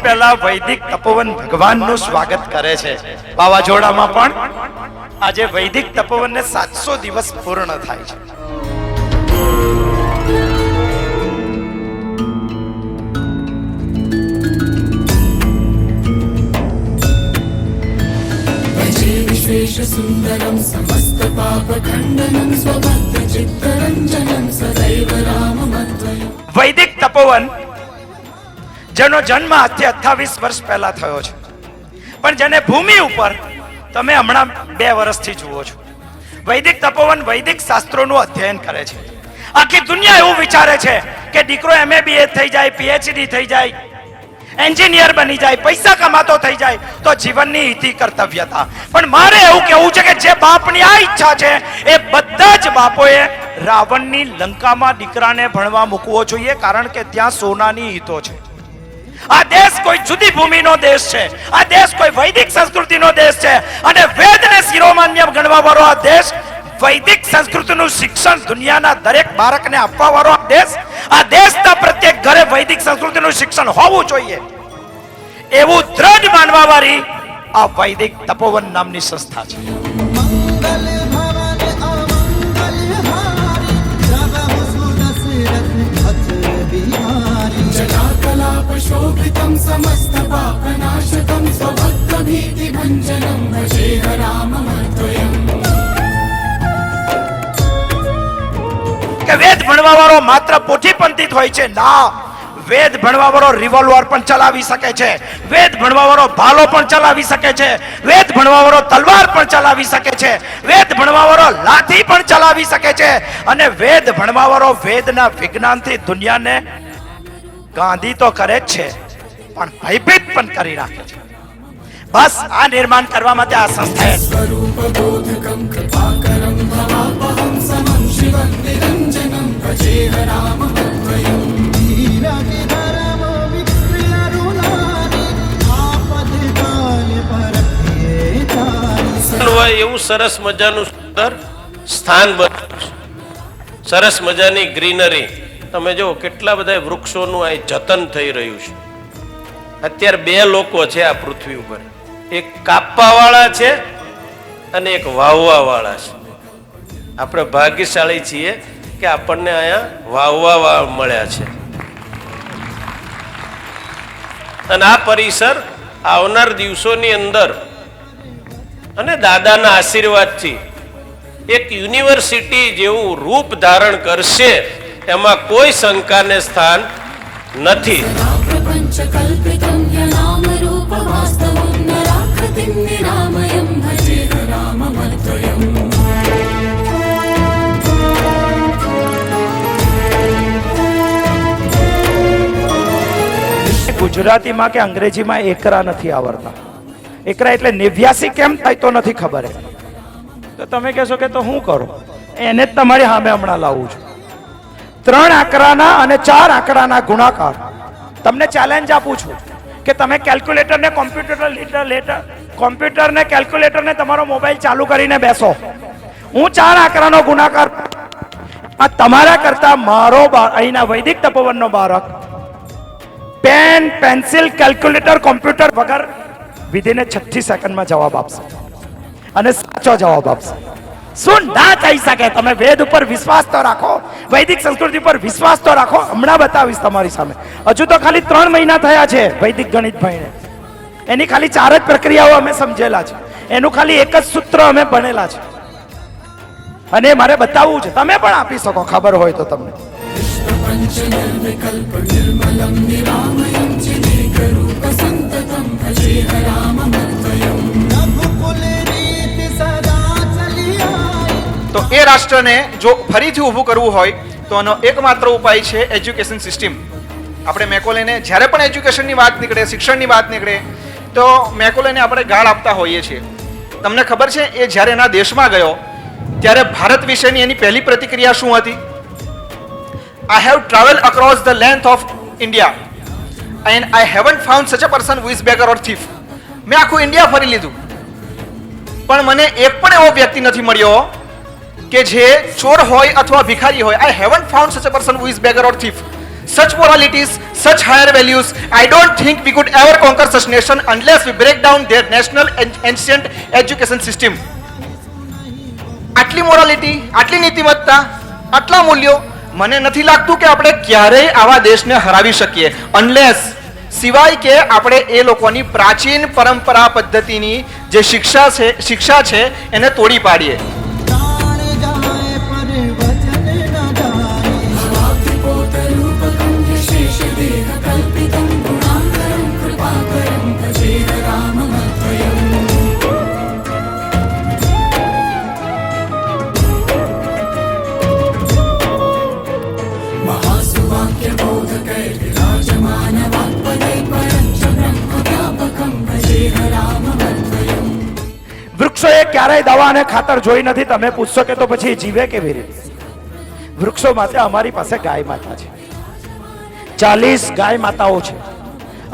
પહેલા વૈદિક તપોવન ભગવાનનું સ્વાગત કરે છે. વાવાઝોડામાં પણ આજે વૈદિક તપોવનને 700 દિવસ પૂર્ણ થાય છે. सुंदरम समस्त पाप खंडनम स्वभक्त चित्तरंजनम सदैव राममद्वयम्. વૈદિક તપોવન જેનો જન્મ આજથી 28 વર્ષ પહેલા થયો છે, પણ જેને ભૂમિ ઉપર તમે હમણાં 2 વર્ષથી જુઓ છો. વૈદિક તપોવન વૈદિક શાસ્ત્રોનું અધ્યયન કરે છે. આખી દુનિયા એવું વિચારે છે કે દીકરો MA થઈ જાય, PhD થઈ જાય, એન્જિનિયર બની જાય, પૈસા કમાતો થઈ જાય તો જીવનની હિતિ કર્તવ્યતા. પણ મારે એવું કહેવું છે કે જે બાપની આ ઈચ્છા છે એ બધા જ બાપોએ રાવણની લંકામાં દીકરાને ભણવા મૂકવો જોઈએ, કારણ કે ત્યાં સોનાની હિતો છે. આ દેશ કોઈ જુદી ભૂમિનો દેશ છે, આ દેશ કોઈ વૈદિક સંસ્કૃતિનો દેશ છે, અને વેદને શિરોમાન્ય ગણવા વાળો આ દેશ, વૈદિક સંસ્કૃતિનું શિક્ષણ દુનિયાના દરેક બાળકને આપવા વાળો આ દેશના પ્રત્યેક ઘરે વૈદિક સંસ્કૃતિનું શિક્ષણ હોવું જોઈએ એવું દ્રઢ માનવા વાળી આ વૈદિક તપોવન નામની સંસ્થા છે. शोभितं समस्त पापनाशकं स्वभक्त भीति भंजनं भजेह राममद्वयम्. કે વેદ ભણવા વાળો માત્ર પોથી પંડિત હોય છે? ના, વેદ ભણવા વાળો રિવોલ્વર પણ ચલાવી શકે છે, વેદ ભણવા વાળો ભાલો પણ ચલાવી શકે છે, વેદ ભણવા વાળો તલવાર પણ ચલાવી શકે છે, વેદ ભણવા વાળો લાઠી પણ ચલાવી શકે છે, અને વેદ ભણવા વાળો વેદના વિજ્ઞાનથી દુનિયાને ગાંધી તો કરે જ છે પણ ભયભીત પણ કરી રાખે છે. બસ આ નિર્માણ કરવા માટે આ સંસ્થાએ स्वरूप बोधकं कृपाकरं भवापहं समं शिवं निरञ्जनं भजेह राममद्वयम्. એવું સરસ મજાનું સુંદર સ્થાન બન્યું છે, સરસ મજાની ગ્રીનરી. તમે જો કેટલા બધા વૃક્ષોનું આ જતન થઈ રહ્યું છે. અત્યારે 2 લોકો છે આ પૃથ્વી ઉપર, એક કાપવા વાળા છે અને એક વાવવા વાળા છે. આપણે ભાગ્યશાળી છીએ કે આપણને અહીંયા વાવવા મળ્યા છે. અને આ પરિસર આવનાર દિવસોની અંદર અને દાદાના આશીર્વાદથી એક યુનિવર્સિટી જેવું રૂપ ધારણ કરશે, એમાં કોઈ શંકાને સ્થાન નથી. प्रपंच कल्पितं ह्यनाम रूप वास्तवं नराकृतिं निरामयं भजेह राममद्वयम्. ગુજરાતીમાં કે અંગ્રેજીમાં એકરા નથી આવડતા. એકરા એટલે 89 કેમ થાય તો નથી ખબર. તો તમે કહેશો કે તો હું કરું? એને જ તમારી સામે હમણાં લાવું છું. 3 આંકડાના અને 4 આંકડાના ગુણાકાર. તમને ચેલેન્જ આપું છું કે તમે કેલ્ક્યુલેટરને કોમ્પ્યુટરને કેલ્ક્યુલેટરને તમારો મોબાઈલ ચાલુ કરીને બેસો. હું 4 આંકડાનો ગુણાકાર આ તમારા કરતા મારો અહીંના વૈદિક તપોવનનો બાળક પેન, પેન્સિલ, કેલ્ક્યુલેટર, કોમ્પ્યુટર વગર વિધિને 6 સેકન્ડમાં જવાબ આપશે અને સાચો જવાબ આપશે. શું ના થઈ શકે? તમે વેદ ઉપર વિશ્વાસ તો રાખો, વૈદિક સંસ્કૃતિ પર વિશ્વાસ તો રાખો. હમણાં બતાવીશ તમારી સામે. હજુ તો ખાલી 3 મહિના થયા છે વૈદિક ગણિત ભણીને. એની ખાલી 4 જ પ્રક્રિયાઓ અમે સમજેલા છે, એનું ખાલી એક જ સૂત્ર અમે ભણેલા છે, અને મારે બતાવવું છે. તમે પણ આપી શકો, ખબર હોય તો તમને. प्रपंच निर्विकल्प निर्मलं निरामयं चिदेकरूप सन्ततं भजेह राममद्वयम्. તો એ રાષ્ટ્રને જો ફરીથી ઊભું કરવું હોય તો એનો એકમાત્ર ઉપાય છે એજ્યુકેશન સિસ્ટમ. આપણે મેકોલેને જ્યારે પણ એજ્યુકેશનની વાત નીકળે, શિક્ષણની વાત નીકળે તો મેકોલેને આપણે ગાળ આપતા હોઈએ છીએ. તમને ખબર છે એ જ્યારે એના દેશમાં ગયો ત્યારે ભારત વિશેની એની પહેલી પ્રતિક્રિયા શું હતી? I have traveled across the length of India and I haven't found such a person who is beggar or thief. મેં આખું ઇન્ડિયા ફરી લીધું પણ મને એક પણ એવો વ્યક્તિ નથી મળ્યો કે જે ચોર હોય અથવા ભિખારી હોય. I haven't found such a person who is beggar or thief. such moralities, such higher values, I don't think we could ever conquer such nation unless we break down their national and ancient education system. આટલી morality, આટલી નીતિમત્તા, આટલા મૂલ્યો, મને નથી લાગતું કે આપણે ક્યારેય આવા દેશને હરાવી શકીએ અનલેસ સિવાય કે આપણે એ લોકોની પ્રાચીન પરંપરા પદ્ધતિની જે શિક્ષા છે એને તોડી પાડીએ. वाक्यपोतरूपकं यशेषदेहकल्पितं गुणाकरं कृपाकरं भजेह राममद्वयम् महासुवाक्यबोधकै विराजमानवाक्पदै परं च ब्रह्मव्यापकं भजेह राममद्वयम्. વૃક્ષોએ ક્યારેય દવા અને ખાતર જોઈ નથી. તમે પૂછશો કે તો પછી જીવે કેવી રીતે? વૃક્ષો માટે અમારી પાસે ગાય માતા છે. 40 ગાય માતાઓ છે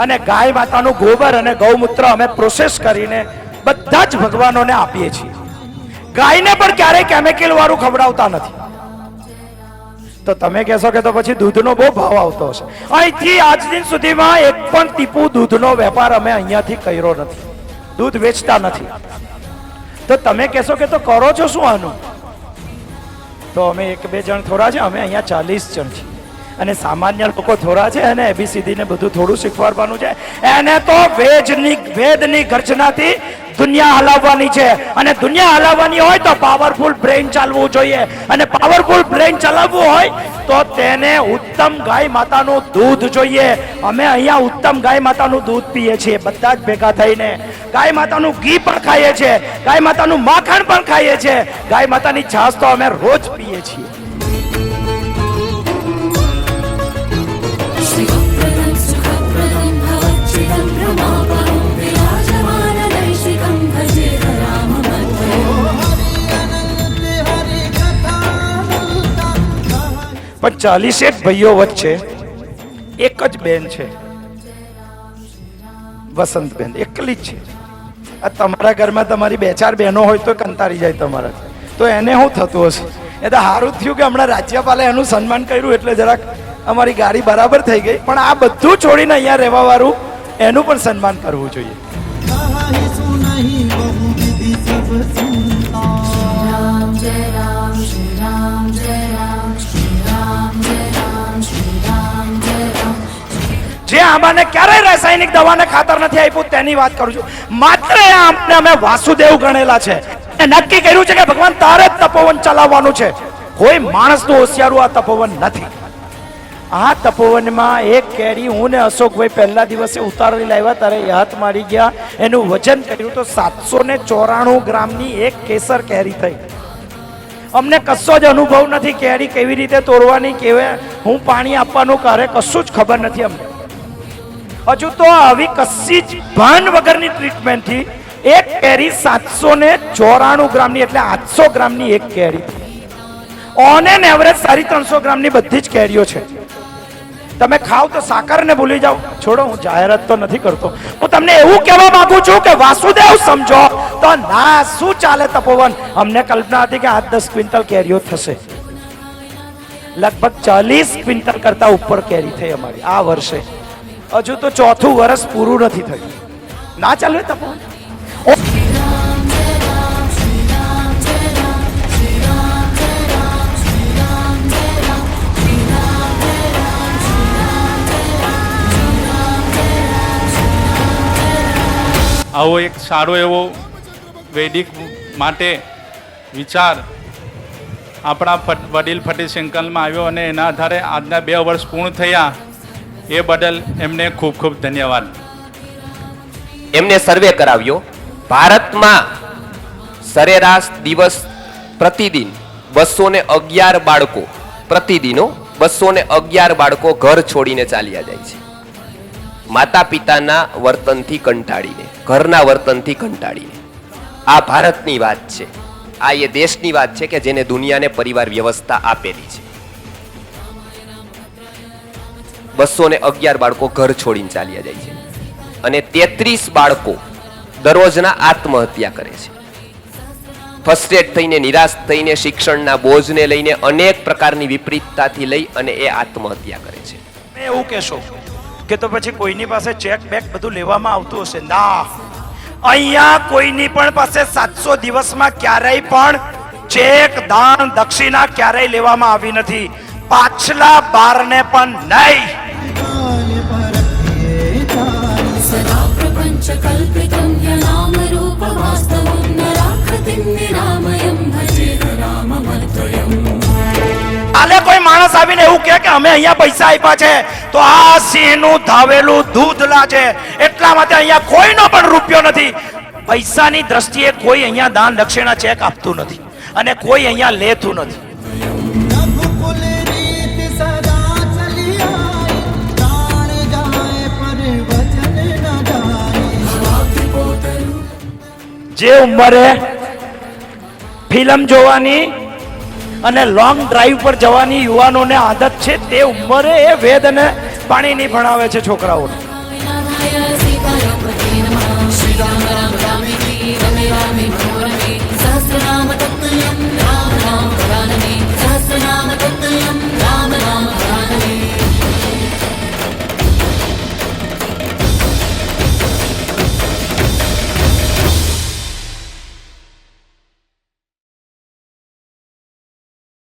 અને ગાય માતાનું ગોબર અને ગૌમૂત્ર અમે પ્રોસેસ કરીને બધા જ ભગવાનોને આપીએ છીએ. ગાયને પણ ક્યારેય કેમિકલ વાળું ખવડાવતા નથી. તો તમે કહેશો કે તો પછી દૂધનો બહુ ભાવ આવતો હશે. અહીંથી આજ દિન સુધીમાં એક પણ ટીપું દૂધનો વેપાર અમે અહીંયાથી કર્યો નથી. દૂધ વેચતા નથી. તો તમે કહેશો કે તો કરો છો શું આનું? તો અમે 1-2 જણ થોડા છે, અમે અહીંયા 40 જણ છીએ અને સામાન્ય લોકો થોડા છે અને એબીસીડી ને બધું થોડું શીખવાડવાનું છે. એને તો વેદની ગર્જનાથી દુનિયા હલાવવાની છે અને દુનિયા હલાવવાની હોય તો પાવરફુલ બ્રેઇન ચાલવું જોઈએ અને પાવરફુલ બ્રેઇન ચલાવવું હોય તો તેને ઉત્તમ ગાય માતાનું દૂધ જોઈએ. અમે અહીંયા ઉત્તમ ગાય માતાનું દૂધ પીએ છીએ બધા જ ભેગા થઈને. ગાય માતાનું ઘી પણ ખાઈએ છીએ, ગાય માતાનું માખણ પણ ખાઈએ છીએ, ગાય માતાની છાશ તો અમે રોજ પીએ છીએ. शिवप्रदं सुखप्रदं भवच्चिदं भ्रमापरं विराजमानदैशिकं भजेह राममद्वयम्. પણ 40 ભાઈઓ વચ્ચે એક જ બેન છે, વસંતબેન એકલી જ છે. આ તમારા ઘરમાં તમારી 2-4 બહેનો હોય તો કંટાળી જાય તમારા, તો એને શું થતું હશે? એ તો સારું થયું કે હમણાં રાજ્યપાલે એનું સન્માન કર્યું એટલે જરાક અમારી ગાડી બરાબર થઈ ગઈ. પણ આ બધું છોડીને અહીંયા રહેવા વાળું એનું પણ સન્માન કરવું જોઈએ. राम जय राम श्री राम जय राम श्री राम जय राम श्री राम जय राम. જે આંબાને ક્યારેય રાસાયણિક દવાને ખાતર નથી આપ્યું તેની વાત કરું છું. માત્ર એ આંબને અમે વાસુદેવ ગણેલા છે. નક્કી કર્યું છે કે ભગવાન તારે જ તપોવન ચલાવવાનું છે. કોઈ માણસનું હોશિયારું આ તપોવન નથી. આ તપોવનમાં એક કેરી હું ને અશોકભાઈ પહેલા દિવસે ઉતારી લાવ્યા ત્યારે હાથ મારી ગયા. એનું વજન કર્યું તો 794 ગ્રામની એક કેસર કેરી થઈ. અમને કશો જ અનુભવ નથી કેરી કેવી રીતે તોડવાની, કેવી હું પાણી આપવાનું, કરે કશું જ ખબર નથી અમને. હજુ તો આવી કશી જ ભાન વગરની ટ્રીટમેન્ટથી એક કેરી 794 ગ્રામની એટલે 800 ગ્રામની એક કેરી. ઓન એન એવરેજ 350 ગ્રામની બધી જ કેરીઓ છે. તમે ખાવ તો સાકરને ભૂલી જાઓ. છોડો, હું જાહેરાત તો નથી કરતો. હું તમને એવું કહેવા માંગુ છું કે વાસુદેવ સમજો તો ના શું ચાલે તપોવન. અમને કલ્પના હતી કે 8-10 ક્વિન્ટલ કેરીઓ થશે. લગભગ 40 ક્વિન્ટલ કરતા ઉપર કેરી થઈ અમારી આ વર્ષે. હજુ તો 4થું વર્ષ પૂરું નથી થયું. ના ચાલે તપોવન. આવો એક સારો એવો વૈદિક માટે વિચાર આપણા વડીલ ફતેહ સંકલમાં આવ્યો અને એના આધારે આજના 2 વર્ષ પૂર્ણ થયા. એ બદલ એમને ખૂબ ખૂબ ધન્યવાદ. એમને સર્વે કરાવ્યો. ભારતમાં સરેરાશ દિવસ પ્રતિદિન 211 બાળકો, પ્રતિદિનો 211 બાળકો ઘર છોડીને ચાલ્યા જાય છે. માતા પિતાના વર્તનથી કંટાળીને, ઘરના વર્તનથી કંટાળીને. આ ભારતની વાત છે. આ એ દેશની વાત છે કે જેને દુનિયાને પરિવાર વ્યવસ્થા આપેલી છે. 211 બાળકો ઘર છોડીને ચાલ્યા જાય છે અને 33 બાળકો દરરોજના આત્મહત્યા કરે છે. ફ્રસ્ટ્રેટ થઈને, નિરાશ થઈને, શિક્ષણના બોજને લઈને અનેક પ્રકારની વિપરીતતાથી લઈ અને એ આત્મહત્યા કરે છે. એવું કહેશો કે તો પછી કોઈની પાસે ચેક બેક બધું લેવામાં આવતું હશે? ના, અહીંયા કોઈની પણ પાસે 700 દિવસમાં ક્યારેય પણ ચેક દાન દક્ષિણા ક્યારેય લેવામાં આવી નથી, પાછલા 12 ને પણ નહીં. सदा प्रपञ्चकल्पितं ह्यनामरूपवास्तवं नराकृतिं निरामयं भजेह राममद्वयम् આલે કોઈ માણસ આવીને એવું કહે કે અમે અહીંયા પૈસા આપ્યા છે તો આ સિંહનું ધાવેલું દૂધ લાજે, એટલા માટે અહીંયા કોઈનો પણ રૂપિયો નથી. પૈસાની દ્રષ્ટિએ કોઈ અહીંયા દાન દક્ષિણા ચેક આપતું નથી અને કોઈ અહીંયા લેતું નથી. रघुकुल रीत सदा चली आई, प्राण जाए पर वचन न जाए। જે ઉંમરે ફિલ્મ જોવાની અને લોંગ ડ્રાઈવ પર જવાની યુવાનોને આદત છે, તે ઉંમરે એ વેદ અને પાણી નહીં ભણાવે છે છોકરાઓને. विनाशाय सीताय पते नमः श्रीराम राम